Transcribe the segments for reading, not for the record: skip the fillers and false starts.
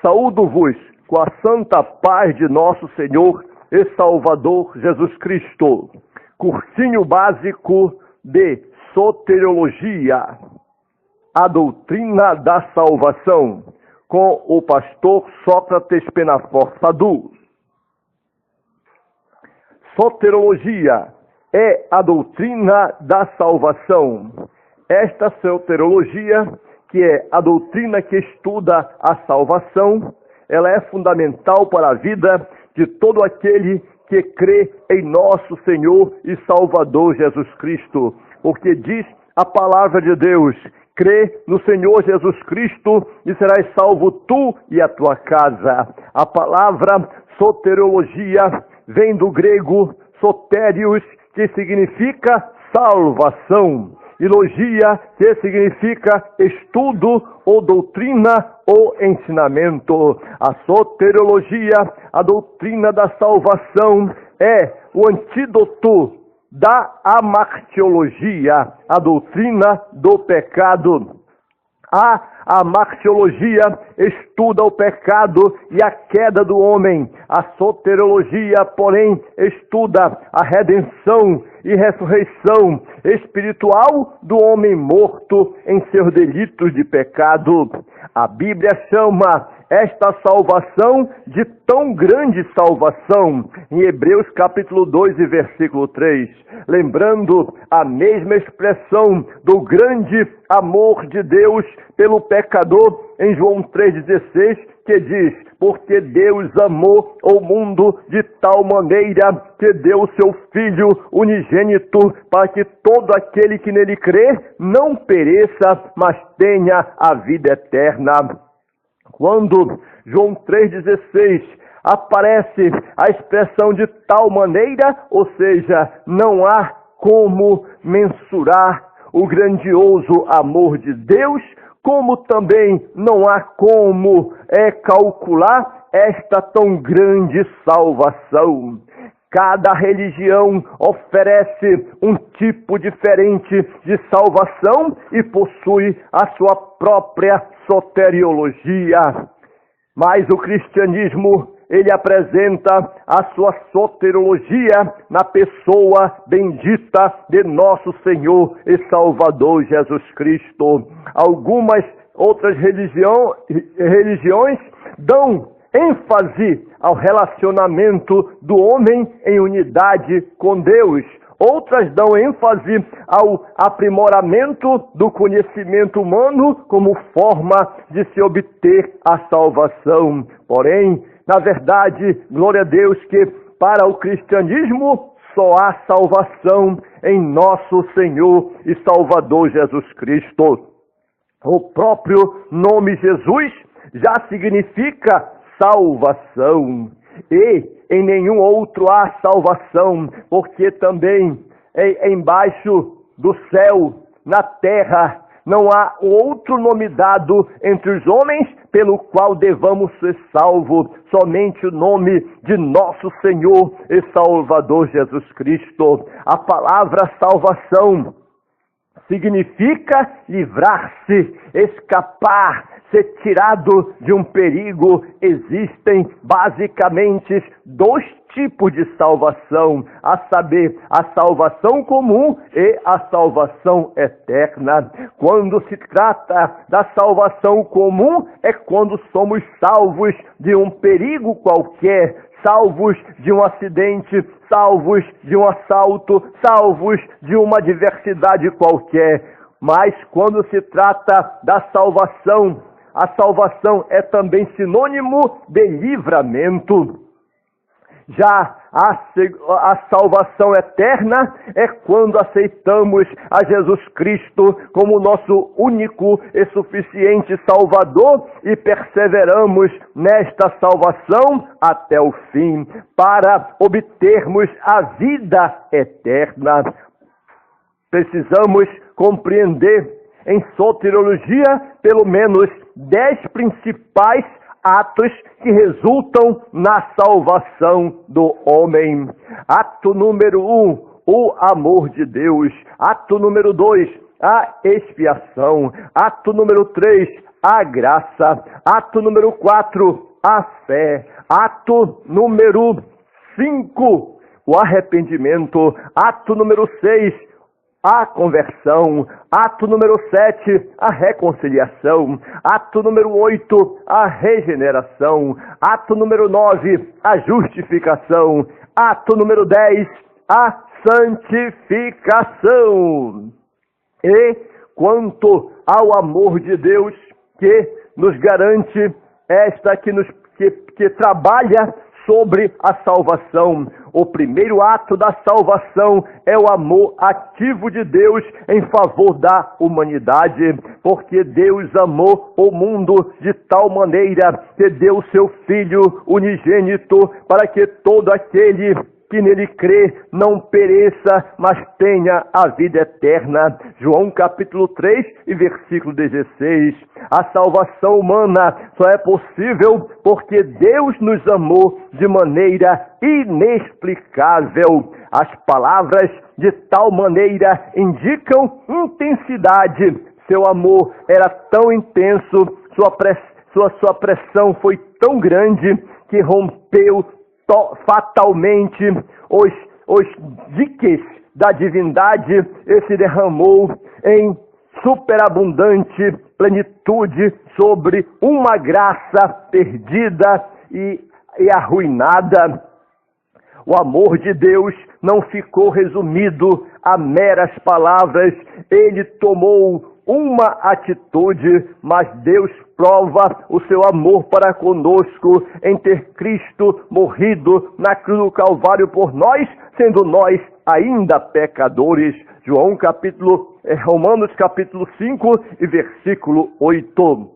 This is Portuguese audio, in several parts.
Saúdo-vos com a santa paz de nosso Senhor e Salvador Jesus Cristo. Cursinho básico de Soteriologia, a doutrina da salvação, com o pastor Sócrates Penaforte Sadu. Soteriologia é a doutrina da salvação. Esta soteriologia, que é a doutrina que estuda a salvação, ela é fundamental para a vida de todo aquele que crê em nosso Senhor e Salvador Jesus Cristo. Porque diz a palavra de Deus: crê no Senhor Jesus Cristo e serás salvo tu e a tua casa. A palavra soteriologia vem do grego sotérios, que significa salvação, e logia, que significa estudo ou doutrina ou ensinamento. A soteriologia, a doutrina da salvação, é o antídoto da amartiologia, a doutrina do pecado. A amartiologia estuda o pecado e a queda do homem. A soteriologia, porém, estuda a redenção e ressurreição espiritual do homem morto em seus delitos de pecado. A Bíblia chama esta salvação de tão grande salvação, em Hebreus capítulo 2 e versículo 3, lembrando a mesma expressão do grande amor de Deus pelo pecador em João 3,16, que diz: porque Deus amou o mundo de tal maneira que deu o seu Filho unigênito, para que todo aquele que nele crê não pereça, mas tenha a vida eterna. Quando João 3,16 aparece a expressão de tal maneira, ou seja, não há como mensurar o grandioso amor de Deus, como também não há como calcular esta tão grande salvação. Cada religião oferece um tipo diferente de salvação e possui a sua própria soteriologia. Mas o cristianismo, ele apresenta a sua soteriologia na pessoa bendita de nosso Senhor e Salvador Jesus Cristo. Algumas outras religiões dão ênfase ao relacionamento do homem em unidade com Deus. Outras dão ênfase ao aprimoramento do conhecimento humano como forma de se obter a salvação. Porém, na verdade, glória a Deus, que para o cristianismo só há salvação em nosso Senhor e Salvador Jesus Cristo. O próprio nome Jesus já significa salvação, e em nenhum outro há salvação, porque também embaixo do céu, na terra, não há outro nome dado entre os homens pelo qual devamos ser salvos, somente o nome de nosso Senhor e Salvador Jesus Cristo. A palavra salvação significa livrar-se, escapar, ser tirado de um perigo. Existem basicamente dois tipos de salvação, a saber, a salvação comum e a salvação eterna. Quando se trata da salvação comum, é quando somos salvos de um perigo qualquer, salvos de um acidente, salvos de um assalto, salvos de uma adversidade qualquer. Mas quando se trata da salvação, a salvação é também sinônimo de livramento. Já a salvação eterna é quando aceitamos a Jesus Cristo como nosso único e suficiente Salvador e perseveramos nesta salvação até o fim, para obtermos a vida eterna. Precisamos compreender em soteriologia pelo menos 10 principais atos que resultam na salvação do homem. Ato número 1, o amor de Deus. Ato número 2, a expiação. Ato número 3, a graça. Ato número 4, a fé. Ato número 5, o arrependimento. Ato número 6, a conversão. Ato número 7, a reconciliação. Ato número 8, a regeneração. Ato número 9, a justificação. Ato número 10, a santificação. E quanto ao amor de Deus que nos garante que trabalha sobre a salvação. O primeiro ato da salvação é o amor ativo de Deus em favor da humanidade, porque Deus amou o mundo de tal maneira que deu seu Filho unigênito para que todo aquele que nele crê não pereça, mas tenha a vida eterna. João capítulo 3 e versículo 16. A salvação humana só é possível porque Deus nos amou de maneira inexplicável. As palavras de tal maneira indicam intensidade. Seu amor era tão intenso, sua pressão foi tão grande que rompeu fatalmente os diques da divindade e se derramou em superabundante plenitude sobre uma graça perdida e arruinada. O amor de Deus não ficou resumido a meras palavras. Ele tomou uma atitude, mas Deus prova o seu amor para conosco em ter Cristo morrido na cruz do Calvário por nós, sendo nós ainda pecadores. Romanos capítulo 5 e versículo 8.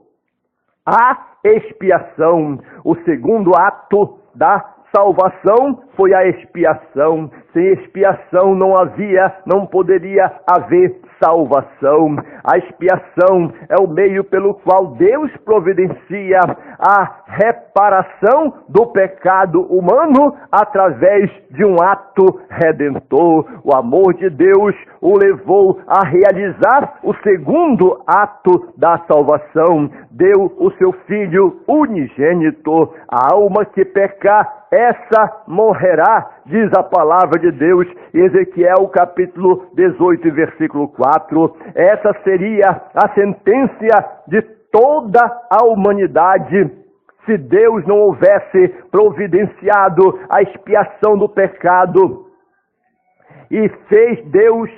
A expiação, o segundo ato da salvação foi a expiação. Sem expiação não poderia haver salvação. A expiação é o meio pelo qual Deus providencia a reparação do pecado humano através de um ato redentor. O amor de Deus o levou a realizar o segundo ato da salvação. Deu o seu Filho unigênito. A alma que pecar, essa morrerá, diz a palavra de Deus, Ezequiel capítulo 18, versículo 4. Essa seria a sentença de toda a humanidade se Deus não houvesse providenciado a expiação do pecado. E fez Deus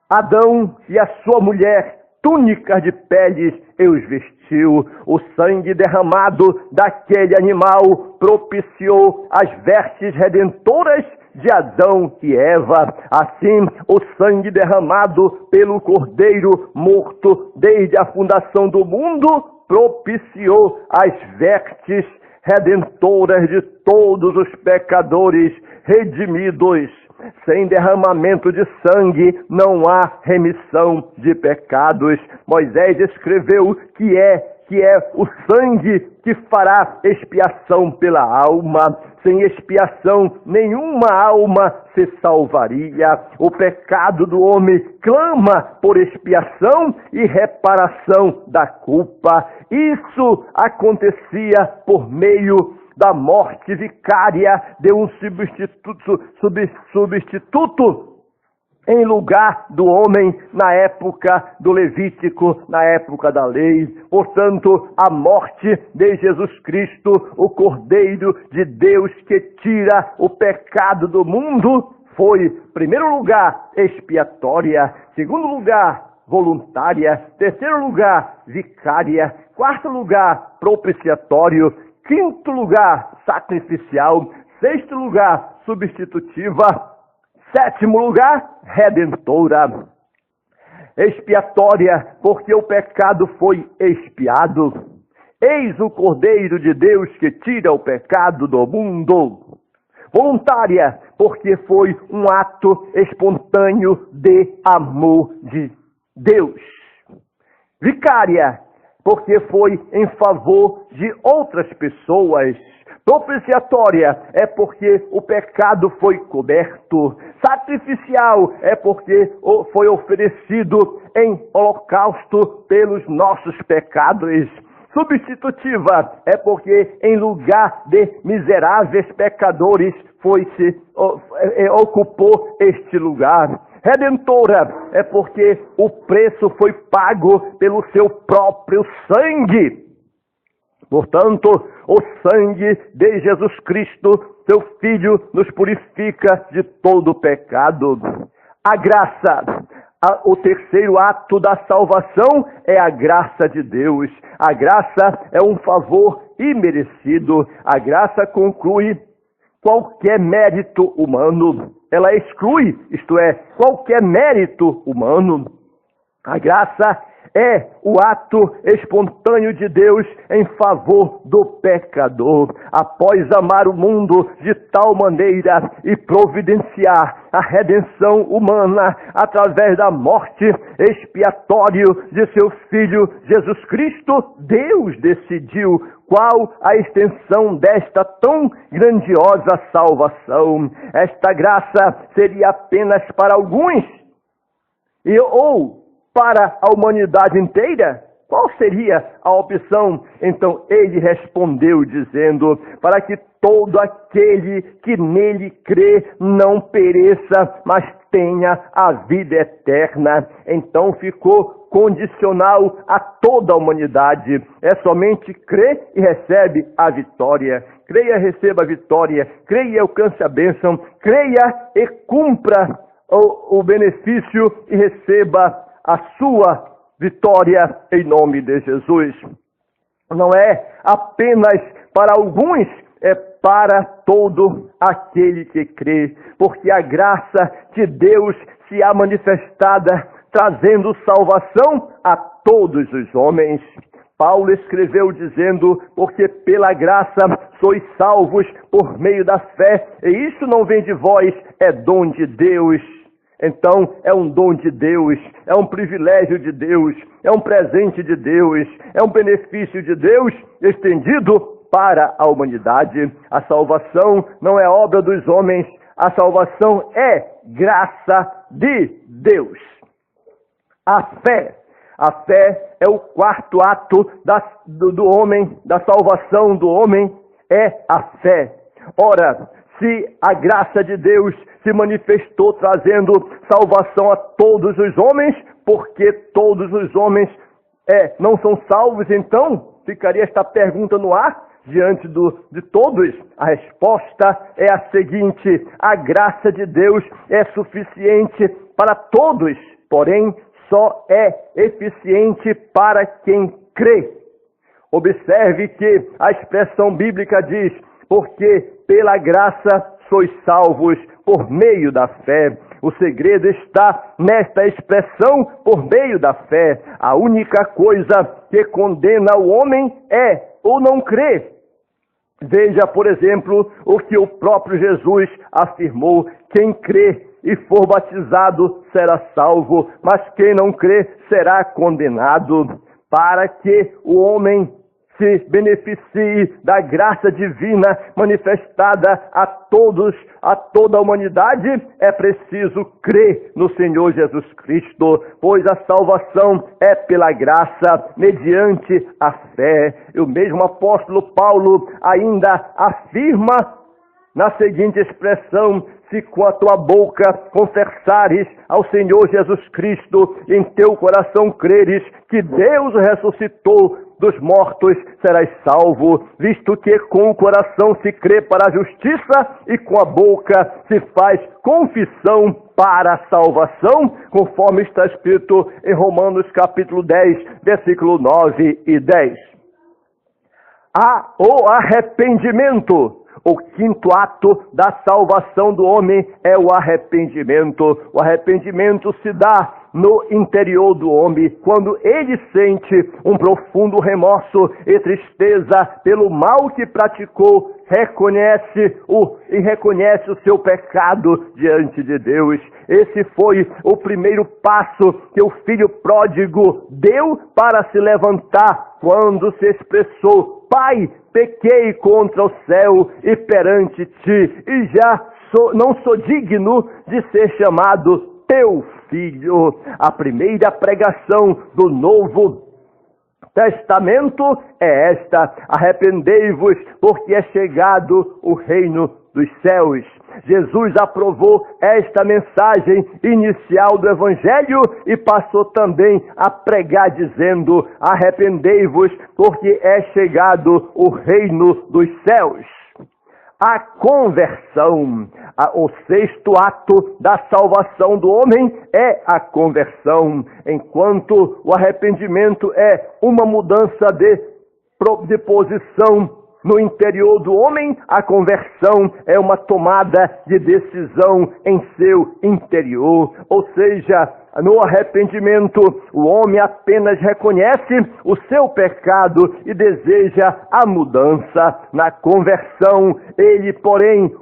Adão e a sua mulher túnicas de peles e os vestiu. O sangue derramado daquele animal propiciou as vestes redentoras de Adão e Eva. Assim, o sangue derramado pelo Cordeiro morto desde a fundação do mundo propiciou as vestes redentoras de todos os pecadores redimidos. Sem derramamento de sangue não há remissão de pecados. Moisés escreveu que é o sangue que fará expiação pela alma. Sem expiação, nenhuma alma se salvaria. O pecado do homem clama por expiação e reparação da culpa. Isso acontecia por meio da morte vicária de um substituto em lugar do homem na época do Levítico, na época da lei. Portanto, a morte de Jesus Cristo, o Cordeiro de Deus que tira o pecado do mundo, foi, em primeiro lugar, expiatória, segundo lugar, voluntária, terceiro lugar, vicária, quarto lugar, propiciatório, quinto lugar, sacrificial, sexto lugar, substitutiva, sétimo lugar, redentora. Expiatória, porque o pecado foi expiado. Eis o Cordeiro de Deus que tira o pecado do mundo. Voluntária, porque foi um ato espontâneo de amor de Deus. Vicária, porque foi em favor de outras pessoas. Propiciatória é porque o pecado foi coberto. Sacrificial é porque foi oferecido em holocausto pelos nossos pecados. Substitutiva é porque em lugar de miseráveis pecadores ocupou este lugar. Redentora é porque o preço foi pago pelo seu próprio sangue. Portanto, o sangue de Jesus Cristo, seu Filho, nos purifica de todo pecado. A graça, o terceiro ato da salvação é a graça de Deus. A graça é um favor imerecido. A graça conclui qualquer mérito humano. Ela exclui, isto é, qualquer mérito humano. A graça é o ato espontâneo de Deus em favor do pecador. Após amar o mundo de tal maneira e providenciar a redenção humana através da morte expiatória de seu Filho Jesus Cristo, Deus decidiu qual a extensão desta tão grandiosa salvação. Esta graça seria apenas para alguns ou para a humanidade inteira? Qual seria a opção? Então ele respondeu dizendo, para que todo aquele que nele crê não pereça, mas tenha a vida eterna. Então ficou condicional a toda a humanidade. É somente crer e recebe a vitória. Creia e receba a vitória. Creia e alcance a bênção. Creia e cumpra o benefício e receba a sua vitória em nome de Jesus. Não é apenas para alguns, é para todo aquele que crê, porque a graça de Deus se há manifestada, trazendo salvação a todos os homens. Paulo escreveu dizendo, porque pela graça sois salvos por meio da fé, e isso não vem de vós, é dom de Deus. Então, é um dom de Deus, é um privilégio de Deus, é um presente de Deus, é um benefício de Deus estendido para a humanidade. A salvação não é obra dos homens, a salvação é graça de Deus. A fé é o quarto ato do homem, da salvação do homem, é a fé. Ora, se a graça de Deus se manifestou trazendo salvação a todos os homens, porque todos os homens não são salvos, então ficaria esta pergunta no ar diante de todos. A resposta é a seguinte: a graça de Deus é suficiente para todos, porém só é eficiente para quem crê. Observe que a expressão bíblica diz, porque pela graça sois salvos por meio da fé. O segredo está nesta expressão, por meio da fé. A única coisa que condena o homem é o não crer. Veja, por exemplo, o que o próprio Jesus afirmou: quem crê e for batizado será salvo, mas quem não crê será condenado. Para que o homem se beneficie da graça divina manifestada a toda a humanidade, é preciso crer no Senhor Jesus Cristo, pois a salvação é pela graça, mediante a fé. E o mesmo apóstolo Paulo ainda afirma na seguinte expressão: se com a tua boca confessares ao Senhor Jesus Cristo e em teu coração creres que Deus o ressuscitou dos mortos, serás salvo, visto que com o coração se crê para a justiça e com a boca se faz confissão para a salvação, conforme está escrito em Romanos capítulo 10, versículo 9 e 10. Há o arrependimento. O quinto ato da salvação do homem é o arrependimento. O arrependimento se dá no interior do homem, quando ele sente um profundo remorso e tristeza pelo mal que praticou, reconhece o seu pecado diante de Deus. Esse foi o primeiro passo que o filho pródigo deu para se levantar, quando se expressou: Pai, pequei contra o céu e perante ti, e já não sou digno de ser chamado teu filho. A primeira pregação do Novo Testamento é esta: arrependei-vos, porque é chegado o reino dos céus. Jesus aprovou esta mensagem inicial do Evangelho e passou também a pregar dizendo: arrependei-vos, porque é chegado o reino dos céus. A conversão, o sexto ato da salvação do homem é a conversão, enquanto o arrependimento é uma mudança de posição no interior do homem, a conversão é uma tomada de decisão em seu interior. Ou seja, no arrependimento, o homem apenas reconhece o seu pecado e deseja a mudança. Na conversão,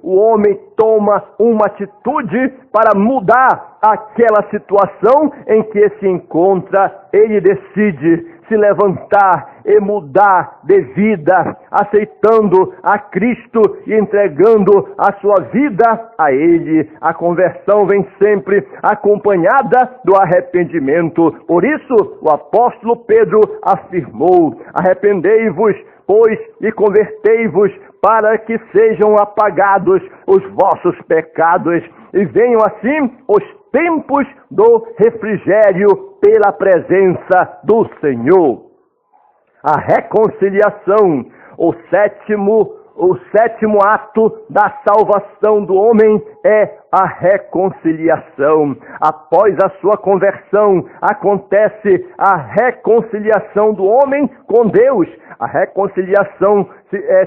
o homem toma uma atitude para mudar aquela situação em que se encontra. Ele decide se levantar e mudar de vida, aceitando a Cristo e entregando a sua vida a Ele. A conversão vem sempre acompanhada do arrependimento. Por isso, o apóstolo Pedro afirmou: arrependei-vos, pois, e convertei-vos, para que sejam apagados os vossos pecados, e venham assim os tempos do refrigério pela presença do Senhor. A reconciliação, o sétimo ato da salvação do homem é a reconciliação. Após a sua conversão, acontece a reconciliação do homem com Deus. A reconciliação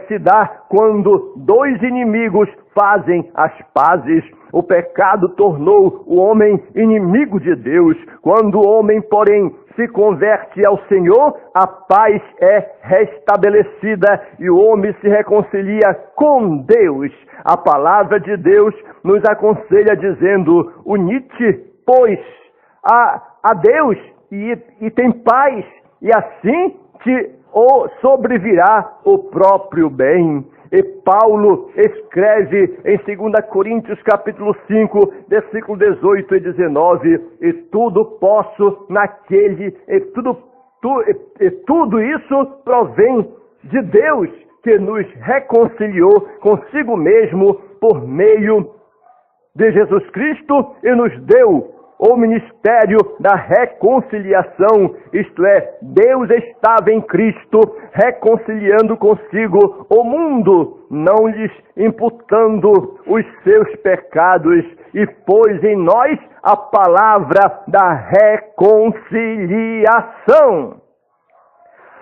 se dá quando dois inimigos fazem as pazes. O pecado tornou o homem inimigo de Deus. Quando o homem, porém, se converte ao Senhor, a paz é restabelecida e o homem se reconcilia com Deus. A palavra de Deus nos aconselha dizendo: unite, pois, a Deus e tem paz, e assim te sobrevirá o próprio bem. E Paulo escreve em 2 Coríntios capítulo 5, versículo 18 e 19, e tudo posso naquele, tudo isso provém de Deus, que nos reconciliou consigo mesmo por meio de Jesus Cristo e nos deu o ministério da reconciliação, isto é, Deus estava em Cristo reconciliando consigo o mundo, não lhes imputando os seus pecados, e pôs em nós a palavra da reconciliação.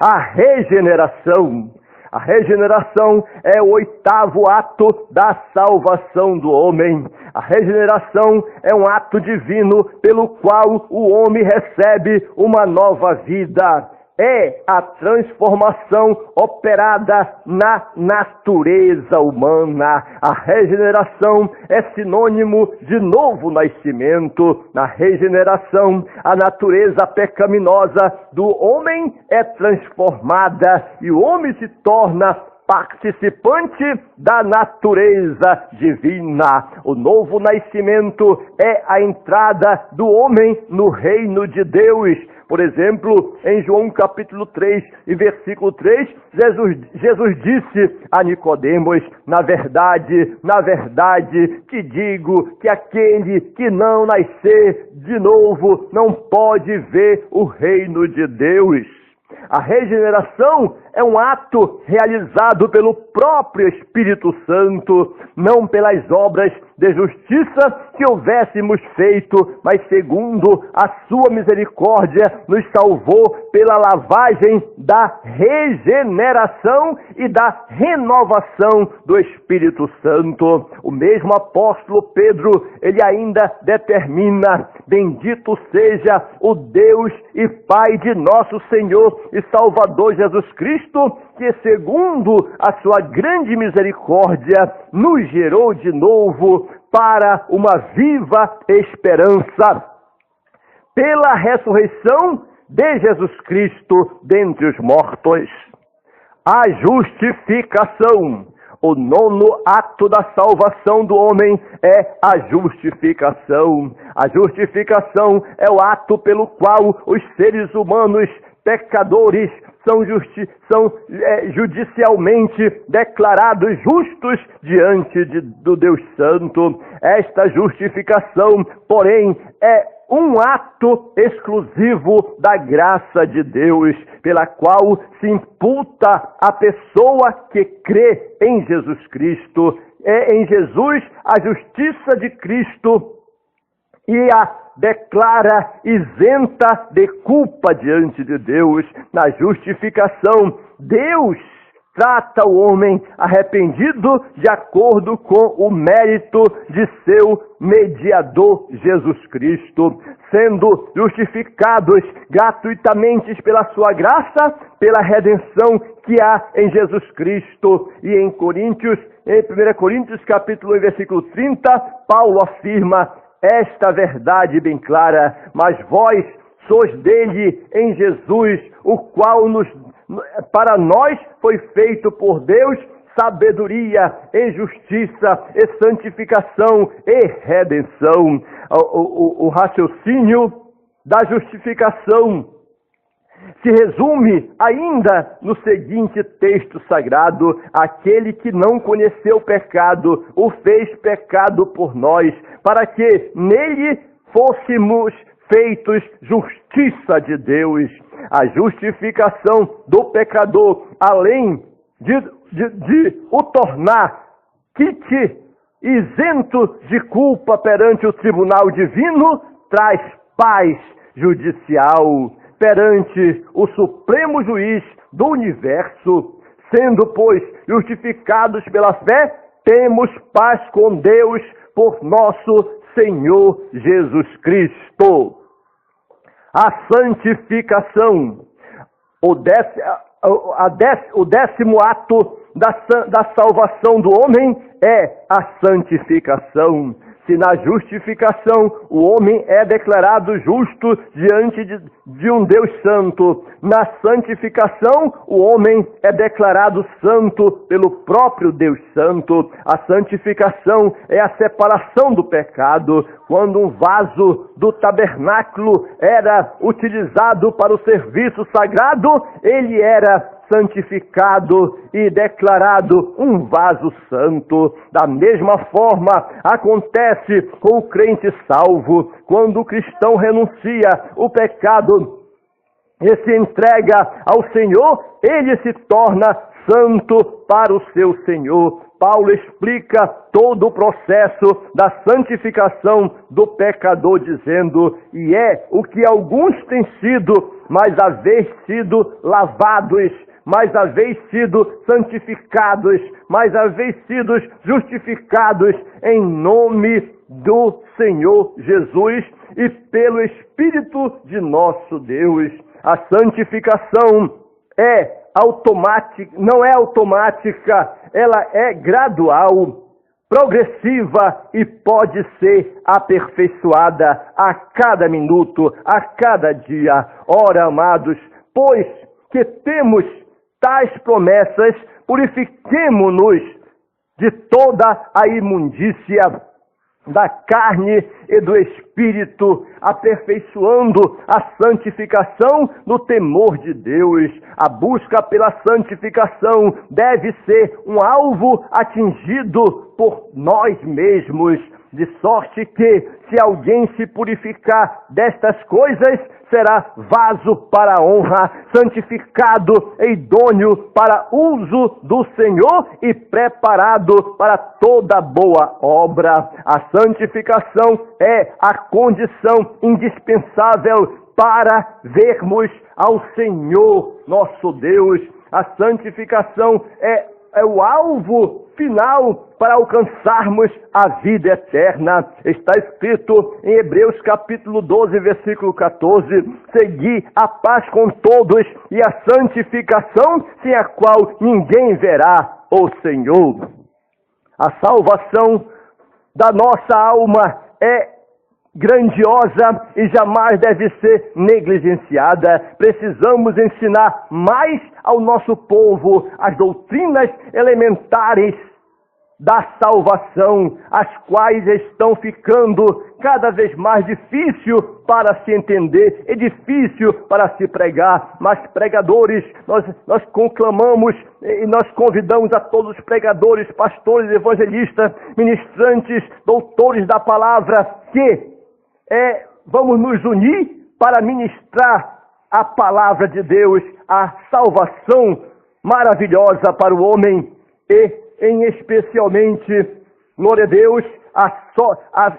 A regeneração. A regeneração é o oitavo ato da salvação do homem. A regeneração é um ato divino pelo qual o homem recebe uma nova vida. É a transformação operada na natureza humana. A regeneração é sinônimo de novo nascimento. Na regeneração, a natureza pecaminosa do homem é transformada e o homem se torna participante da natureza divina. O novo nascimento é a entrada do homem no reino de Deus. Por exemplo, em João capítulo 3 e versículo 3, Jesus disse a Nicodemos: na verdade, te digo que aquele que não nascer de novo não pode ver o reino de Deus. A regeneração é um ato realizado pelo próprio Espírito Santo, não pelas obras de justiça que houvéssemos feito, mas segundo a sua misericórdia nos salvou pela lavagem da regeneração e da renovação do Espírito Santo. O mesmo apóstolo Pedro, ele ainda determina: bendito seja o Deus e Pai de nosso Senhor e Salvador Jesus Cristo, que segundo a sua grande misericórdia nos gerou de novo para uma viva esperança pela ressurreição de Jesus Cristo dentre os mortos. a justificação. O nono ato da salvação do homem é a justificação. A justificação é o ato pelo qual os seres humanos pecadores são judicialmente declarados justos diante do Deus Santo. Esta justificação, porém, é um ato exclusivo da graça de Deus, pela qual se imputa à pessoa que crê em Jesus Cristo. É em Jesus a justiça de Cristo e a declara isenta de culpa diante de Deus. Na justificação, Deus trata o homem arrependido de acordo com o mérito de seu mediador Jesus Cristo, sendo justificados gratuitamente pela sua graça, pela redenção que há em Jesus Cristo. E em 1 Coríntios capítulo 1, versículo 30, Paulo afirma esta verdade bem clara: mas vós sois dele em Jesus, o qual para nós foi feito por Deus sabedoria e justiça e santificação e redenção. O raciocínio da justificação se resume ainda no seguinte texto sagrado: aquele que não conheceu o pecado, o fez pecado por nós, para que nele fôssemos feitos justiça de Deus. A justificação do pecador, além de o tornar isento de culpa perante o tribunal divino, traz paz judicial perante o supremo juiz do universo. Sendo, pois, justificados pela fé, temos paz com Deus por nosso Senhor Jesus Cristo. A santificação, o décimo ato da salvação do homem é a santificação. Se na justificação o homem é declarado justo diante de um Deus santo, na santificação o homem é declarado santo pelo próprio Deus santo. A santificação é a separação do pecado. Quando um vaso do tabernáculo era utilizado para o serviço sagrado, ele era santificado e declarado um vaso santo. Da mesma forma, acontece com o crente salvo. Quando o cristão renuncia o pecado e se entrega ao Senhor, ele se torna santo para o seu Senhor. Paulo explica todo o processo da santificação do pecador, dizendo: e é o que alguns têm sido, mas haveis sido lavados, mas haveis sido santificados, mas haveis sido justificados em nome do Senhor Jesus e pelo Espírito de nosso Deus. A santificação não é automática, ela é gradual, progressiva e pode ser aperfeiçoada a cada minuto, a cada dia. Ora, amados, pois que temos tais promessas, purifiquemo-nos de toda a imundícia da carne e do espírito, aperfeiçoando a santificação no temor de Deus. A busca pela santificação deve ser um alvo atingido por nós mesmos, de sorte que, se alguém se purificar destas coisas, será vaso para a honra, santificado e idôneo para uso do Senhor e preparado para toda boa obra. A santificação é a condição indispensável para vermos ao Senhor nosso Deus. A santificação é o alvo final para alcançarmos a vida eterna. Está escrito em Hebreus capítulo 12, versículo 14: segui a paz com todos e a santificação, sem a qual ninguém verá o Senhor. A salvação da nossa alma é grandiosa e jamais deve ser negligenciada. Precisamos ensinar mais ao nosso povo as doutrinas elementares da salvação, as quais estão ficando cada vez mais difícil para se entender e difícil para se pregar. Mas pregadores, nós conclamamos e nós convidamos a todos os pregadores, pastores, evangelistas, ministrantes, doutores da palavra, que vamos nos unir para ministrar a palavra de Deus, a salvação maravilhosa para o homem e em especialmente, glória a Deus,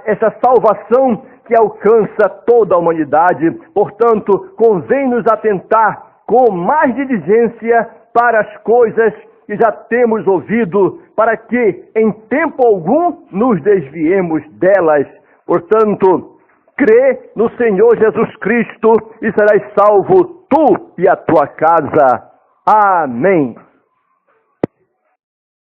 essa salvação que alcança toda a humanidade. Portanto, convém-nos atentar com mais diligência para as coisas que já temos ouvido, para que em tempo algum nos desviemos delas. Portanto, crê no Senhor Jesus Cristo e serás salvo tu e a tua casa. Amém.